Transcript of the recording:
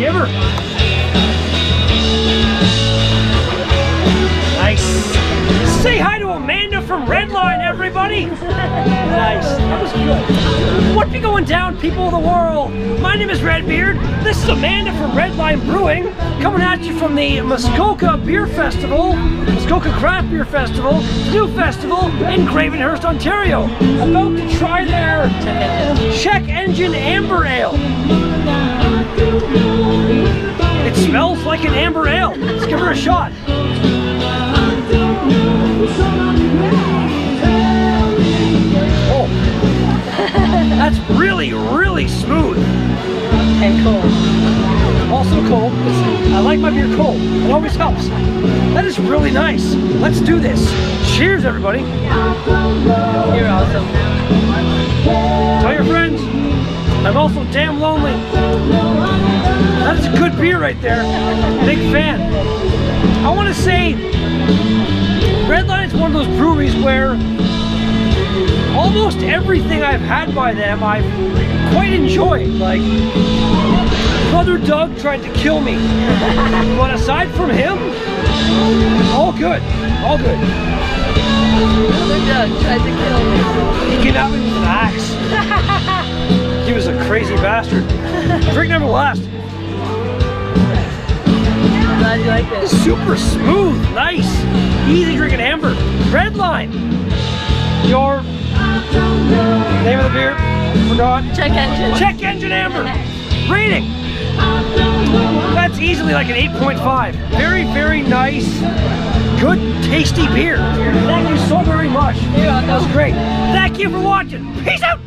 giver. Nice. Say hi to Amanda from Redline, everybody. Nice. That was good. What be going down, people of the world? My name is Redbeard. This is Amanda from Redline Brewing, coming at you from the MUSKOKA Beer Festival, MUSKOKA Craft Beer Festival, new festival in Gravenhurst, Ontario. About to try their Check Engine Amber Ale. It smells like an amber ale. Let's give her a shot. Oh, that's really, really smooth. And cold. Also cold. I like my beer cold. It always helps. That is really nice. Let's do this. Cheers, everybody. You're awesome. Tell your friends. I'm also damn lonely. That is a good beer right there. Big fan. I want to say Redline is one of those breweries where almost everything I've had by them I've quite enjoyed. Like, Brother Doug tried to kill me, but aside from him, all good, all good. Brother Doug tried to kill me. He came at me with an axe. He was a crazy bastard. Drink never last. Glad you like it. Super smooth, nice, easy drinking amber. Redline. Your name of the beer? Forgot. Check Engine. Check Engine Amber. Rating. That's easily like an 8.5. Very, very nice, good, tasty beer. Thank you so very much. That was great. Thank you for watching. Peace out.